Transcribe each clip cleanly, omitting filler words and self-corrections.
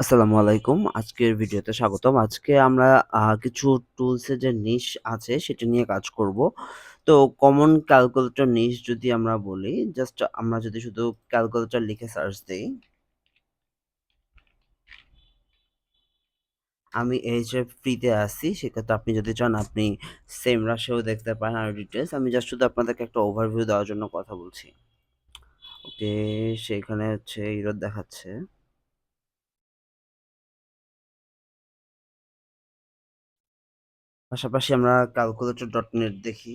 আসসালামু আলাইকুম। আজকের ভিডিওতে স্বাগতম। আজকে আমরা কিছু টুলসের যে নিশ আছে সেটা নিয়ে কাজ করব। তো কমন ক্যালকুলেটর নিশ যদি আমরা বলি, জাস্ট আমরা যদি শুধু ক্যালকুলেটর লিখে সার্চ দেই, আমি Ahref ফ্রিতে আছি। সেক্ষেত্রে আপনি যদি চান আপনি সেমরাশেও দেখতে পারেন আরো ডিটেইলস। আমি জাস্ট শুধু আপনাদেরকে একটা ওভারভিউ দেওয়ার জন্য কথা বলছি। ওকে, সেখানে হচ্ছে এরর দেখাচ্ছে। পাশাপাশি আমরা calculator.net দেখি।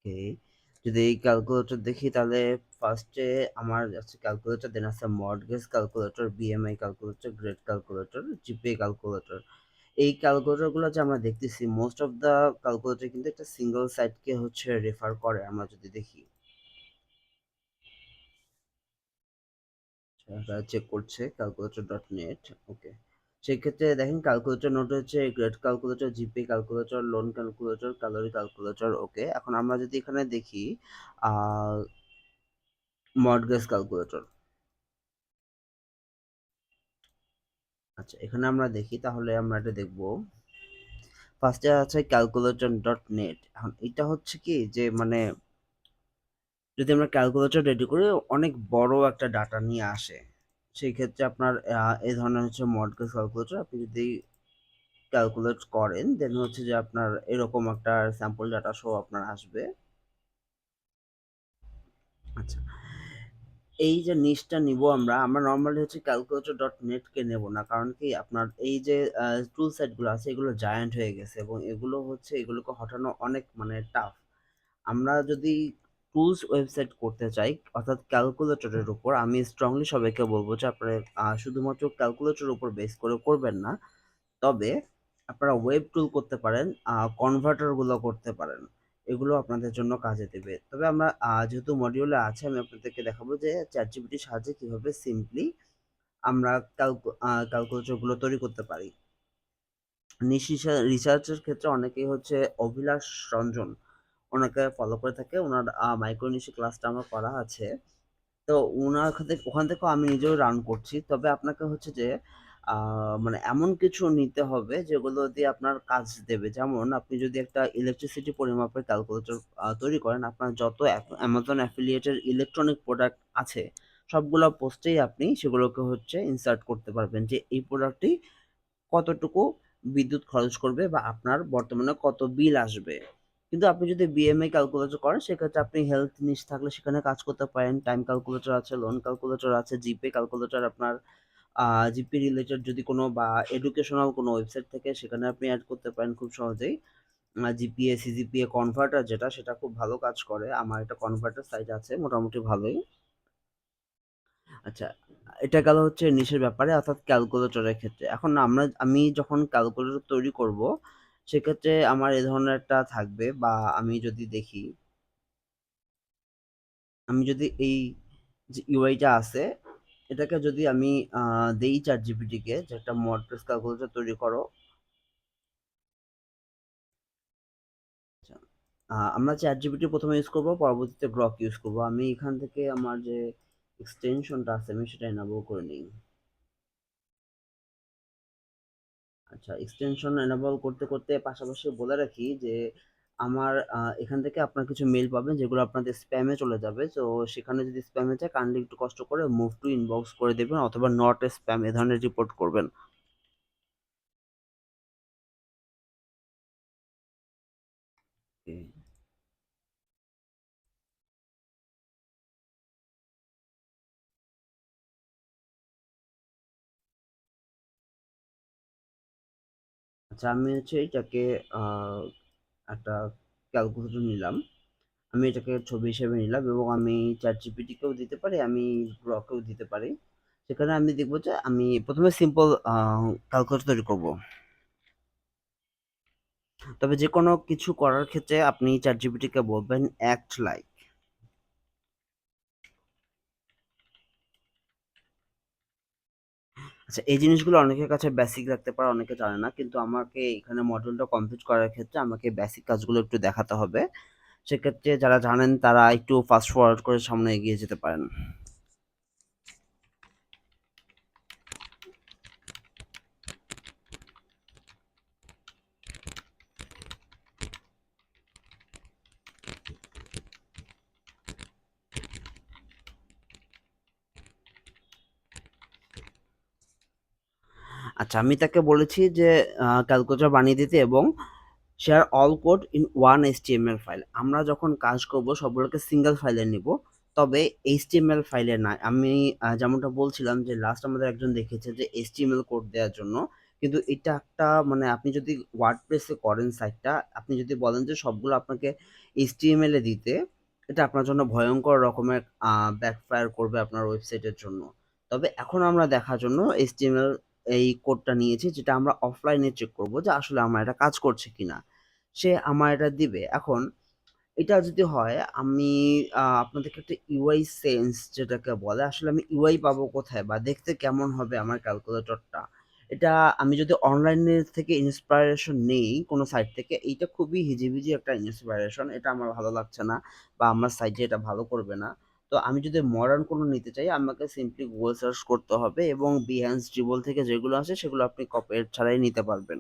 ওকে। যদি এই ক্যালকুলেটর দেখি তাহলে ফার্স্টে আমার আছে ক্যালকুলেটর, দেন আছে mortgage calculator, BMI calculator, grade calculator, GPA calculator. এই ক্যালকুলেটরগুলো যে আমরা দেখতেছি, মোস্ট অফ দ্য ক্যালকুলেটর কিন্তু একটা সিঙ্গেল সাইটকে হচ্ছে রেফার করে। আমরা যদি দেখি, চেক করছে calculator.net। ওকে, সেক্ষেত্রে দেখেন ক্যালকুলেটর নোট হচ্ছে grade calculator, GP calculator, loan calculator, calorie calculator. Okay, এখন আমরা যদি এখানে দেখি মর্টগেজ ক্যালকুলেটর। আচ্ছা, এখানে আমরা দেখি তাহলে আমরা এটা দেখব। ফার্স্টে আছে calculator.net। এখন এটা হচ্ছে কি যে মানে যদি আমরা ক্যালকুলেটর রেডি করি, অনেক বড় একটা ডাটা নিয়ে আসে। সেই ক্ষেত্রে আপনার এই ধরনের হচ্ছে মর্টগেজ ক্যালকুলেটর আপনি যদি ক্যালকুলেট করেন, দেন হচ্ছে যে আপনার এরকম একটা স্যাম্পল ডাটা শো আপনার আসবে। আচ্ছা, এই যে নিচটা নিব আমরা নর্মালি হচ্ছে calculator.net কে নেব না, কারণ কি আপনার এই যে টুল সেট গুলো আছে এগুলো জায়ান্ট হয়ে গেছে এবং এগুলো হচ্ছে এগুলোকে হটানো অনেক মানে টাফ। আমরা যদি টুলস ওয়েবসাইট করতে চাই অর্থাৎ ক্যালকুলেটরের উপর, আমি স্ট্রংলি সবাইকে বলবো যে আপনারা শুধুমাত্র ক্যালকুলেটরের উপর বেস করে করবেন না, তবে আপনারা ওয়েব টুল করতে পারেন, কনভার্টার গুলো করতে পারেন। এগুলো আপনাদের জন্য কাজে দেবে। তবে আমরা যেহেতু মডিউলে আছে, আমি আপনাদেরকে দেখাবো যে চ্যাটজিপিটির সাহায্যে কিভাবে সিম্পলি আমরা ক্যালকুলেটর গুলো তৈরি করতে পারি। রিসার্চের ক্ষেত্রে অনেকেই হচ্ছে অভিলাষ রঞ্জন, ওনাকে ফলো করে থাকে। ওনার মাইক্রো নিশি ক্লাসটা আমার করা আছে। তো উনার ওখান থেকেও আমি নিজেও রান করছি। তবে আপনাকে হচ্ছে যে মানে এমন কিছু নিতে হবে যেগুলো দিয়ে আপনার কাজ দেবে। যেমন আপনি যদি একটা ইলেকট্রিসিটি পরিমাপের ক্যালকুলেটর তৈরি করেন, আপনার যত Amazon অ্যাফিলিয়েটেড ইলেকট্রনিক প্রোডাক্ট আছে, সবগুলা পোস্টেই আপনি সেগুলোকে হচ্ছে ইনসার্ট করতে পারবেন যে এই প্রোডাক্টটি কতটুকু বিদ্যুৎ খরচ করবে বা আপনার বর্তমানে কত বিল আসবে। কিন্তু আপনি যদি বিএমআই ক্যালকুলেটর করেন, সেক্ষেত্রে আপনি হেলথ নিশ থাকলে সেখানে কাজ করতে পারেন। টাইম ক্যালকুলেটর আছে, লোন ক্যালকুলেটর আছে, জিপে ক্যালকুলেটর আপনার জিপি রিলেটেড যদি কোনো বা এডুকেশনাল কোনো ওয়েবসাইট থেকে সেখানে আপনি অ্যাড করতে পারেন খুব সহজেই। জিপিএ, সিজিপিএ কনভার্টার যেটা, সেটা খুব ভালো কাজ করে। আমার একটা কনভার্টার সাইট আছে মোটামুটি ভালোই। আচ্ছা, এটা গেল হচ্ছে নিশের ব্যাপারে অর্থাৎ ক্যালকুলেটরের ক্ষেত্রে। এখন আমি যখন ক্যালকুলেটর তৈরি করব, সেক্ষেত্রে আমার এ ধরনের একটা থাকবে বা আমি যদি দেখি, আমি যদি এই যে ইউআইটা আছে এটাকে যদি আমি দেই ChatGPT কে যে একটা মডেল ক্যালকুলেটর তৈরি করো। আচ্ছা, আমরা ChatGPT প্রথমে ইউজ করব, পরবর্তীতে গ্রক ইউজ করব। আমি এখান থেকে আমার যে এক্সটেনশনটা আছে আমি সেটা এনাবল করে নিই। আচ্ছা, এক্সটেনশন এনাবল করতে করতে পাশাপাশি বলে রাখি যে আমার এখান থেকে আপনার কিছু মেল পাবেন যেগুলো আপনাদের স্প্যামে চলে যাবে। তো সেখানে যদি স্প্যামে যায়, কাইন্ডলি একটু কষ্ট করে মুভ টু ইনবক্স করে দেবেন অথবা নট এ স্প্যাম এ ধরনের রিপোর্ট করবেন। Okay. আচ্ছা, আমি হচ্ছে এটাকে আহ, একটা ক্যালকুলেটর নিলাম। আমি এটাকে ছবি হিসেবে নিলাম এবং আমি চ্যাট জিপিটিকেও দিতে পারি, আমি গ্রকেও দিতে পারি। সেখানে আমি দেখবো যে আমি প্রথমে সিম্পল ক্যালকুলেটর তৈরি করব। তবে যে কোনো কিছু করার ক্ষেত্রে আপনি ChatGPT কে বলবেন অ্যাক্ট লাইক। আচ্ছা, এই জিনিসগুলো অনেকের কাছে বেসিক লাগতে পারে, অনেকে জানে না। কিন্তু আমাকে এখানে মডিউলটা কমপ্লিট করার ক্ষেত্রে আমাকে বেসিক কাজগুলো একটু দেখাতে হবে। সেক্ষেত্রে যারা জানেন তারা একটু ফাস্ট ফরওয়ার্ড করে সামনে এগিয়ে যেতে পারেন। আচ্ছা, আমি তাকে বলেছি যে ক্যালকুলেটর বানিয়ে দিতে এবং share all code in one HTML file. আমরা যখন কাজ করব সবগুলোকে সিঙ্গেল ফাইলে নিব, তবে এইচটিএমএল ফাইলে না। আমি যেমনটা বলছিলাম যে লাস্ট আমাদের একজন দেখেছে যে এইচটিএমএল কোড দেওয়ার জন্য, কিন্তু এটা একটা মানে আপনি যদি ওয়ার্ডপ্রেসে করেন সাইটটা, আপনি যদি বলেন যে সবগুলো আপনাকে এইচটিএমএল এ দিতে, এটা আপনার জন্য ভয়ঙ্কর রকমের ব্যাকফায়ার করবে আপনার ওয়েবসাইটের জন্য। তবে এখন আমরা দেখার জন্য এইচটিএমএল এই কোডটা নিয়েছি, যেটা আমরা অফলাইনে চেক করব যে আসলে আমার এটা কাজ করছে কিনা। সে আমার এটা দিবে। এখন এটা যদি হয়, আমি আপনাদেরকে একটা ইউআই সেন্স যেটাকে বলে, আসলে আমি ইউআই পাবো কোথায় বা দেখতে কেমন হবে আমার ক্যালকুলেটরটা? এটা আমি যদি অনলাইনের থেকে ইন্সপায়ারেশন নেই কোনো সাইট থেকে, এইটা খুবই হিজিবিজি একটা ইন্সপায়ারেশন। এটা আমার ভালো লাগছে না বা আমার সাইটে এটা ভালো করবে না। তো আমি যদি মডার্ন কোনো নিতে চাই, আমাকে সিম্পলি গুগল সার্চ করতে হবে এবং Behance, Dribbble থেকে যেগুলো আসে সেগুলো আপনি কপিরাইট ছাড়াই নিতে পারবেন।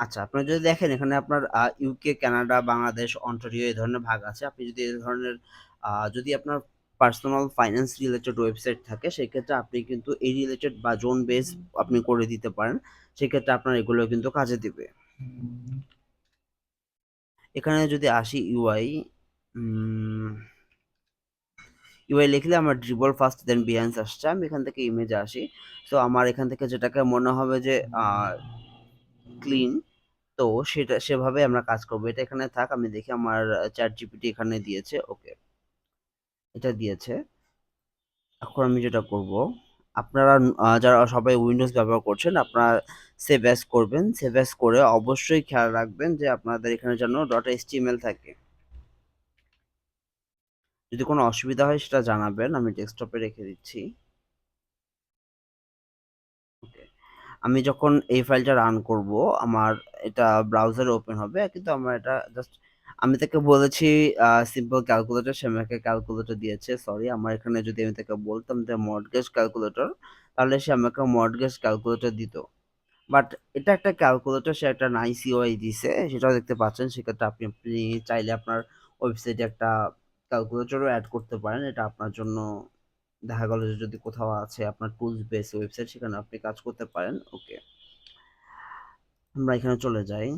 আচ্ছা, আপনারা যদি দেখেন এখানে আপনার ইউকে, কানাডা, বাংলাদেশ, অন্টারিও এই ধরনের ভাগ আছে। আপনি যদি এই ধরনের যদি আপনার পার্সোনাল ফাইন্যান্স রিলেটেড ওয়েবসাইট থাকে, সেক্ষেত্রে আপনি কিন্তু এই রিলেটেড বা জোন বেস আপনি করে দিতে পারেন। সেক্ষেত্রে আপনার এগুলো কিন্তু কাজে দিবে। এখানে যদি আসি ইউআই, ইউআই লিখলে আমার ড্রিবল ফার্স্ট দেন বিহান্স আসছে। আমি এখান থেকে ইমেজে আসি। তো আমার এখান থেকে যেটাকে মনে হবে যে ক্লিন, তো সেটা সেভাবে আমরা কাজ করব। এটা এখানে থাক, আমি দেখি আমার চ্যাট জিপিটি এখানে দিয়েছে। ওকে, এটা দিয়েছে। এখন আমি যেটা করব, আপনারা যারা সবাই উইন্ডোজ ব্যবহার করছেন, আপনারা সেভ অ্যাজ করবেন। সেভ অ্যাজ করে অবশ্যই খেয়াল রাখবেন যে আপনাদের এখানে যেন ডট এইচটিএমএল থাকে। যদি কোনো অসুবিধা হয় সেটা জানাবেন, আমি ডেস্কটপে রেখে দিচ্ছি। ওকে, আমি যখন এই ফাইলটা রান করব, আমার এটা ব্রাউজারে ওপেন হবে, কিন্তু আমার এটা জাস্ট, আমি তাকে বলেছি সিম্পল ক্যালকুলেটর, সে আমাকে ক্যালকুলেটর দিয়েছে। সরি, আমার এখানে যদি আমি তাকে বলতাম যে মর্টগেজ ক্যালকুলেটর, তাহলে সে আমাকে মর্টগেজ ক্যালকুলেটর দিত। বাট এটা একটা ক্যালকুলেটর, সে একটা নাইস ইউআই দিছে, সেটাও দেখতে পাচ্ছেন। সেক্ষেত্রে আপনি আপনি চাইলে আপনার ওয়েবসাইটে একটা ক্যালকুলেটরও অ্যাড করতে পারেন। এটা আপনার জন্য দেখা গেল যে যদি কোথাও আছে আপনার টুলস বেস ওয়েবসাইট, সেখানে আপনি কাজ করতে পারেন। ওকে, আমরা এখানে চলে যাই।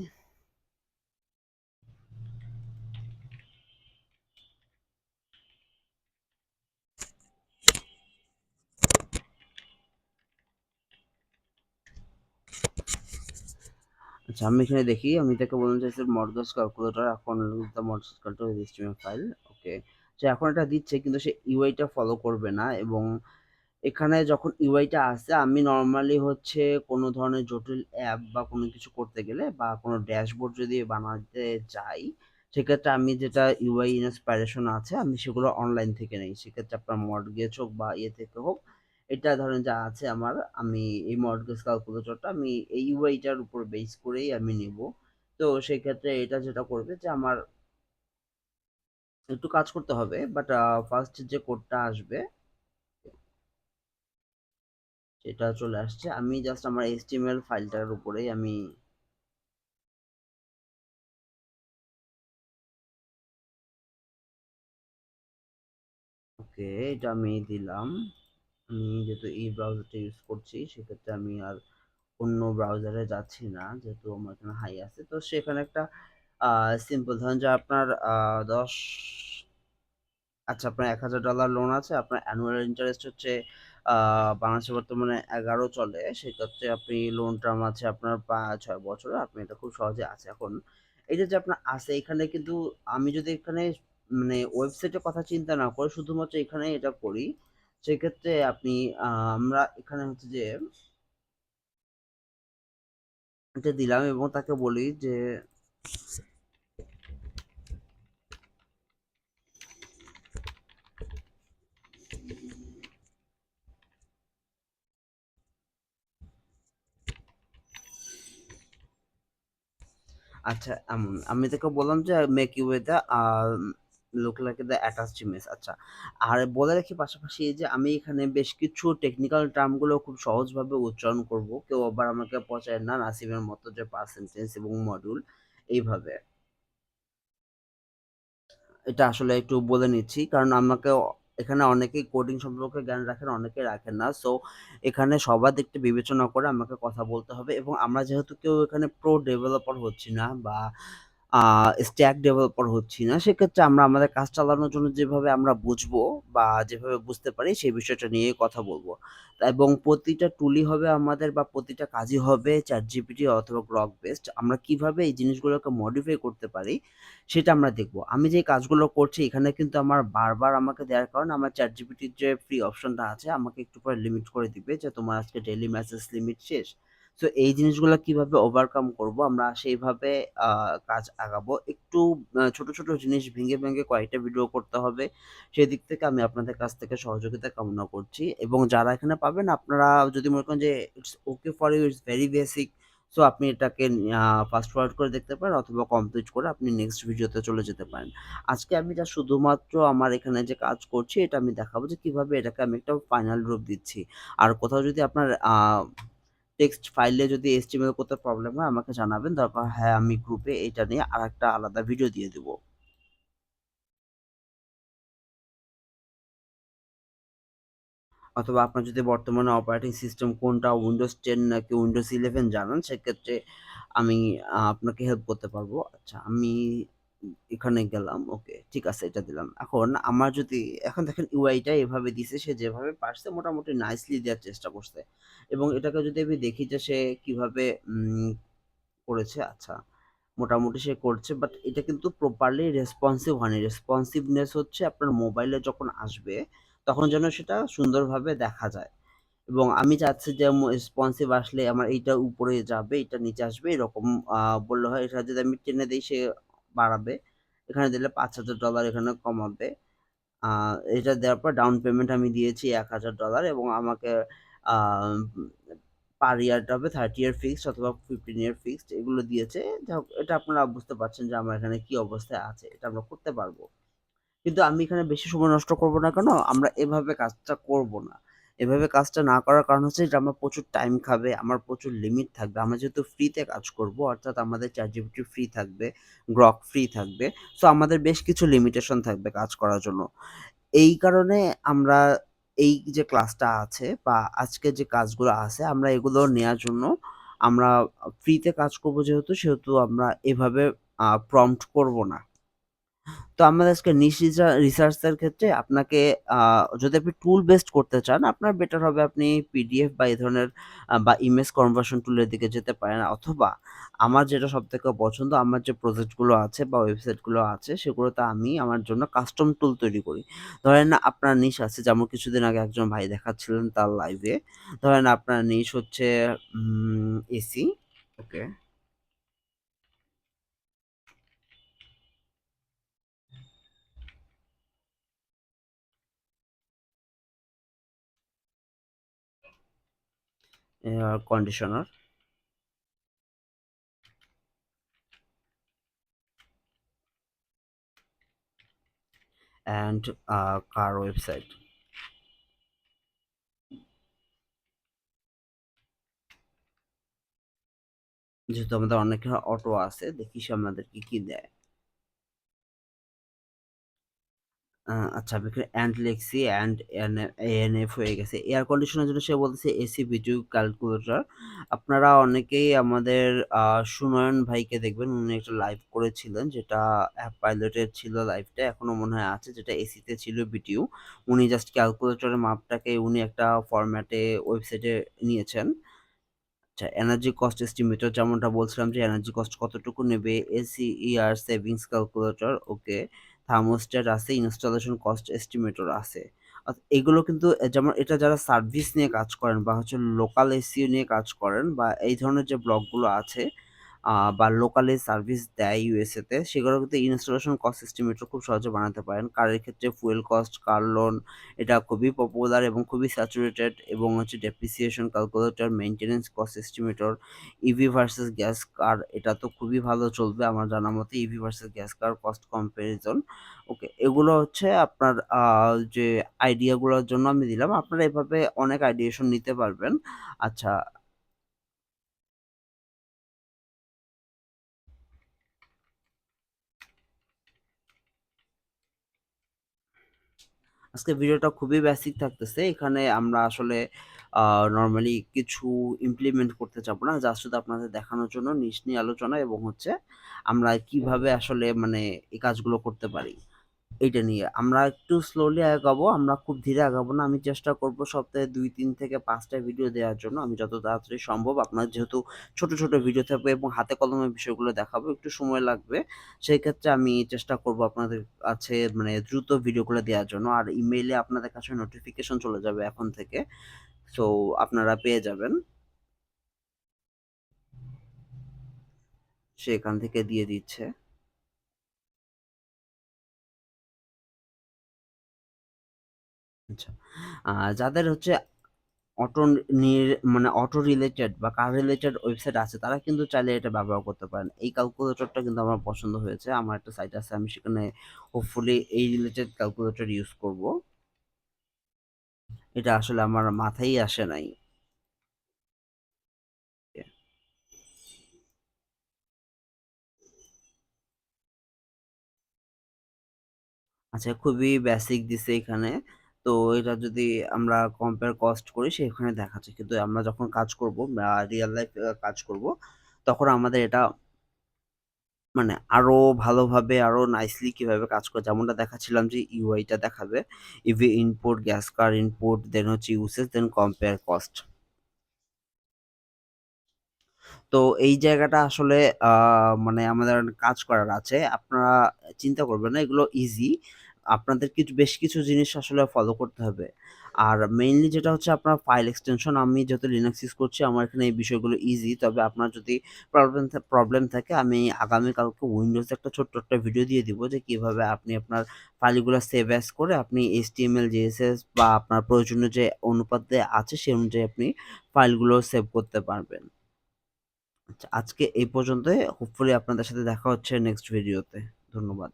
আচ্ছা, আমি এখানে দেখি, আমি তাকে বলতে চাইছি মর্টগেজ ক্যালকুলেটর, এখন the mortgage calculator HTML file. Okay, সে এখন এটা দিচ্ছে, কিন্তু সে ইউআইটা ফলো করবে না। এবং এখানে যখন ইউআইটা আসে, আমি নর্মালি হচ্ছে কোনো ধরনের জটিল অ্যাপ বা কোনো কিছু করতে গেলে বা কোনো ড্যাশবোর্ড যদি বানাতে যাই, সেক্ষেত্রে আমি যেটা ইউআই ইন্সপাইরেশন আছে আমি সেগুলো অনলাইন থেকে নেই। সেক্ষেত্রে আপনার মর্টগেজ হোক বা ইয়ে থেকে হোক, এটা ধরেন যা আছে আমার, আমি এই মর্টগেজ ক্যালকুলেটরটা আমি এই ইউআইটার উপর বেস করেই আমি নিব। তো সেক্ষেত্রে এটা যেটা করবে যে আমার একটু কাজ করতে হবে, বাট ফার্স্ট যে কোডটা আসবে সেটা চলে আসছে। আমি জাস্ট আমার এইচটিএমএল ফাইলটার উপরেই আমি, ওকে, এটা আমি দিলাম। আমি যেহেতু এই ব্রাউজারটা ইউজ করছি, সেক্ষেত্রে আমি আর অন্য ব্রাউজারে যাচ্ছি না, যেহেতু আমার এখানে হাই আছে। তো সেখানে একটা সিম্পল ধরেন যে আপনার 10, আচ্ছা, আপনার $1,000 লোন আছে, আপনার অ্যানুয়াল ইন্টারেস্ট হচ্ছে বাংলাদেশে বর্তমানে 11 চলে। সেক্ষেত্রে আপনি লোন টার্ম আছে আপনার 6 বছরের, আপনি এটা খুব সহজে আছে। এখন এটা যে আপনার আছে এখানে, কিন্তু আমি যদি এখানে মানে ওয়েবসাইটের কথা চিন্তা না করে শুধুমাত্র এখানে এটা করি, সেক্ষেত্রে আপনি আমরা এখানে হচ্ছে যে এটা দিলাম এবং তাকে বলি যে আচ্ছা, আমি তোকে বললাম যে make you with the look like the attached image. আচ্ছা, আর বলে রাখি পাশাপাশি এই যে আমি এখানে বেশ কিছু টেকনিক্যাল টার্মগুলো খুব সহজভাবে উচ্চারণ করব। কেউ আবার আমাকে পচায় না নাসিমের মতো যে পার্সেন্টেজ এবং মডিউল এইভাবে। এটা আসলে একটু বলে নিচ্ছি কারণ আমাকে এখানে অনেকেই কোডিং সম্পর্কে জ্ঞান রাখেন, অনেকে রাখেন না। সো এখানে সবার দিকটা বিবেচনা করে আমাকে কথা বলতে হবে এবং আমরা যেহেতু কেউ এখানে প্রো ডেভেলপার হচ্ছি না বা স্ট্যাক ডেভেলপার হচ্ছি না, সেক্ষেত্রে আমরা আমাদের কাজ চালানোর জন্য যেভাবে আমরা বুঝবো বা যেভাবে বুঝতে পারি সেই বিষয়টা নিয়েই কথা বলব। এবং প্রতিটা টুলই হবে আমাদের বা প্রতিটা কাজই হবে ChatGPT অথবা Grok বেসড। আমরা কিভাবে এই জিনিসগুলোকে মডিফাই করতে পারি সেটা আমরা দেখব। আমি যে কাজগুলো করছি এখানে কিন্তু আমার বারবার আমাকে দেওয়ার কারণে আমার ChatGPT র যে ফ্রি অপশনটা আছে আমাকে একটু পরে লিমিট করে দিবে যে তোমার আজকে ডেইলি মেসেজ লিমিট শেষ। সো এই জিনিসগুলো কিভাবে ওভারকাম করব আমরা সেইভাবে কাজ আগাবো। একটু ছোট, ছোট জিনিস ভেঙে, ভেঙে কয়েকটা ভিডিও করতে হবে। সেদিক থেকে আমি আপনাদের কাছ থেকে সহযোগিতা কামনা করছি এবং যারা এখানে পাবেন আপনারা যদি মনে করেন যে it's okay for you, it's very basic, so আপনি এটাকে ফাস্ট ফরওয়ার্ড করে দেখতে পারেন অথবা কমপ্লিট করে আপনি নেক্সট ভিডিওতে চলে যেতে পারেন। আজকে আমি জাস্ট শুধুমাত্র আমার এখানে যে কাজ করছি এটা আমি দেখাবো যে কিভাবে এটাকে আমি একটা ফাইনাল রূপ দিচ্ছি। আর কোথাও যদি আপনার টেক্সট ফাইলে যদি HTML করতে প্রবলেম হয় আমাকে জানাবেন। দরকার হয় আমি গ্রুপে এটা নিয়ে আরেকটা আলাদা ভিডিও দিয়ে দিব। অথবা আপনার যদি বর্তমানে অপারেটিং সিস্টেম কোনটা Windows 10 নাকি Windows 11 জানান সেক্ষেত্রে আমি আপনাকে হেল্প করতে পারবো। আচ্ছা, আমি এখানে গেলাম। ওকে, ঠিক আছে, এটা দিলাম। এখন আমার যদি এখন দেখেন UI টা এভাবে দিছে, সে যেভাবে পারছে মোটামুটি নাইসলি দেওয়ার চেষ্টা করছে। এবং এটাকে যদি আমি দেখি যে সে কিভাবে করেছে। আচ্ছা, মোটামুটি সে করছে বাট এটা কিন্তু প্রপারলি রেসপন্সিভ হয়নি। রেসপন্সিভনেস হচ্ছে আপনার মোবাইলে যখন আসবে তখন যেন সেটা সুন্দরভাবে দেখা যায় এবং আমি চাচ্ছি যে রেসপন্সিভ আসলে আমার এইটা উপরে যাবে, এটা নিচে আসবে এরকম বললে হয়। এটা যদি আমি টেনে দেই সে বাড়াবে। এখানে দিলে $৫,০০০ এখানে কমাবে। আ এটা দেওয়ার পর ডাউন পেমেন্ট আমি দিয়েছি $১,০০০ এবং আমাকে আ পার ইয়ারটা হবে 30 ইয়ার ফিক্সড অথবা 15 ইয়ার ফিক্সড এগুলো দিয়েছে। যাই হোক, এটা আপনারা বুঝতে পারছেন যে আমার এখানে কি অবস্থায় আছে। এটা আমরা করতে পারব। কিন্তু আমি এখানে বেশি সময় নষ্ট করব না কেন? আমরা এভাবে কাজটা করব না। এভাবে কাজটা না করার কারণ হচ্ছে যে আমার প্রচুর টাইম খাবে, আমার প্রচুর লিমিট থাকবে। আমরা যেহেতু ফ্রিতে কাজ করব অর্থাৎ আমাদের ChatGPT ফ্রি থাকবে, Grok ফ্রি থাকবে। সো আমাদের বেশ কিছু লিমিটেশন থাকবে কাজ করার জন্য। এই কারণে আমরা এই যে ক্লাসটা আছে বা আজকে যে কাজগুলো আছে আমরা এগুলো নেয়ার জন্য আমরা ফ্রিতে কাজ করব সেহেতু আমরা এভাবে প্রম্পট করব না। তো আমাদের আজকে নিশ রিসার্চ এর ক্ষেত্রে আপনাকে আ যদি আপনি টুল বেসড করতে চান, আপনার বেটার হবে আপনি পিডিএফ বা এই ধরনের বা ইমেজ কনভার্সন টুলের দিকে যেতে পারেন অথবা আমার যেটা সবথেকে পছন্দ, আমার যে প্রজেক্ট গুলো আছে বা ওয়েবসাইট গুলো আছে সেগুলোতে আমি আমার জন্য কাস্টম টুল তৈরি করি। ধরেন আপনার নিশ আছে যেমন কিছুদিন আগে একজন ভাই দেখাচ্ছিলেন তার লাইভে। ধরেন আপনার নিশ হচ্ছে AC. Okay, air conditioner and car website. যেহেতু আমাদের অনেকের অটো আছে, দেখি সে আমাদেরকে কি দেয়। আচ্ছা, আমি এখানে এন্ড লিখছি, এন্ড এএনএফ হয়ে গেছে। এয়ার কন্ডিশনের জন্য সে বলতেছে এসি বিটু ক্যালকুলেটর। আপনারা অনেকেই আমাদের সুনয়ন ভাইকে দেখবেন, উনি একটা লাইভ করেছিলেন যেটা অ্যাপ পাইলটের ছিল লাইভটা, এখনো মনে হয় আছে, যেটা এসিতে ছিল বিটিউ। উনি জাস্ট ক্যালকুলেটরের মাপটাকে উনি একটা ফরম্যাটে ওয়েবসাইটে নিয়েছেন। আচ্ছা, এনার্জি কস্ট এস্টিমেটর যেমনটা বলছিলাম যে এনার্জি কস্ট কতটুকু নেবে, এসিইআর সেভিংস ক্যালকুলেটর, ওকে। থার্মোস্ট্যাট আছে, ইনস্টলেশন কস্ট এস্টিমেটর আছে। এগুলো কিন্তু যেমন এটা যারা সার্ভিস নিয়ে কাজ করেন বা হচ্ছে লোকাল এসইও নিয়ে কাজ করেন বা এই ধরনের যে ব্লগগুলো আছে বা লোকালি সার্ভিস দেয় ইউএসএ তে, সেগুলো কিন্তু ইনস্টলেশন কস্ট এস্টিমেটর খুব সহজে বানাতে পারেন। কারের ক্ষেত্রে ফুয়েল কস্ট, কার লোন এটা খুবই পপুলার এবং খুবই স্যাচুরেটেড, এবং হচ্ছে depreciation calculator, maintenance cost estimator, EV versus gas car এটা তো খুবই ভালো চলবে আমার জানা মতে, EV versus gas car cost comparison. Okay, এগুলো হচ্ছে আপনার যে আইডিয়াগুলোর জন্য আমি দিলাম। আপনারা এভাবে অনেক আইডিয়েশন নিতে পারবেন। আচ্ছা, আজকে ভিডিওটা খুবই বেসিক থাকতেছে। এখানে আমরা আসলে নরমালি কিছু ইমপ্লিমেন্ট করতে চাবো না। জাস্ট শুধু আপনাদের দেখানোর জন্য নিজ নিয়ে আলোচনা, এবং হচ্ছে আমরা কিভাবে আসলে মানে এই কাজগুলো করতে পারি। এইটা নিয়ে আমরা একটু স্লোলি আগাবো, আমরা খুব ধীরে আগাবো না। আমি চেষ্টা করব সপ্তাহে ২-৩ থেকে ৫ টা ভিডিও দেওয়ার জন্য। আমি যত তাড়াতাড়ি সম্ভব, আপনার যেহেতু ছোট, ছোট ভিডিও থাকবে এবং হাতে কলমে বিষয়গুলো দেখাবো, একটু সময় লাগবে। সেই ক্ষেত্রে আমি চেষ্টা করব আপনাদের কাছে মানে দ্রুত ভিডিওগুলো দেওয়ার জন্য। আর ইমেইলে আপনাদের কাছে নোটিফিকেশন চলে যাবে এখন থেকে। সো আপনারা পেয়ে যাবেন। সে এখান থেকে দিয়ে দিচ্ছে। আচ্ছা। যাদের হচ্ছে অটো নির মানে অটো রিলেটেড বা কার রিলেটেড ওয়েবসাইট আছে, তারা কিন্তু চাইলে এটা ব্যবহার করতে পারেন। এই ক্যালকুলেটরটা কিন্তু আমার পছন্দ হয়েছে। আমার একটা সাইট আছে, আমি সেখানে হোপফুলি এই রিলেটেড ক্যালকুলেটর ইউজ করব। এটা আসলে আমার মাথায় আসে নাই। আচ্ছা, খুবই বেসিক দিছে এখানে। তো এটা যদি আমরা কম্পেয়ার কস্ট করি সেখানে দেখাচ্ছে। কিন্তু আমরা যখন কাজ করব বা রিয়াল লাইফ কাজ করব, তখন আমাদের এটা মানে আরো ভালোভাবে আরো নাইসলি কিভাবে কাজ করে, যেমনটা দেখাচ্ছিলাম যে ইউআইটা দেখাবে। ইভি ইনপুট, গ্যাস কার ইনপুট, দেন হচ্ছে ইউসেজ, দেন কম্পেয়ার কস্ট। তো এই জায়গাটা আসলে মানে আমাদের কাজ করার আছে। আপনারা চিন্তা করবেন না, এগুলো ইজি। আপনাদের বেশ কিছু জিনিস আসলে ফলো করতে হবে। আর মেইনলি যেটা হচ্ছে আপনার ফাইল এক্সটেনশন, আমি যেহেতু লিনাক্স ইউজ করছি, আমার এখানে এই বিষয়গুলো ইজি। তবে আপনার যদি প্রবলেম থাকে, আমি আগামীকালকে উইন্ডোজে একটা ছোট্ট একটা ভিডিও দিয়ে দিব যে কিভাবে আপনি আপনার ফাইলগুলো সেভ অ্যাজ করে আপনি HTML, CSS বা আপনার প্রয়োজনীয় যে অনুপাতে আছে সেই অনুযায়ী আপনি ফাইলগুলো সেভ করতে পারবেন। আচ্ছা, আজকে এই পর্যন্তই। হোপফুলি আপনাদের সাথে দেখা হচ্ছে নেক্সট ভিডিওতে। ধন্যবাদ।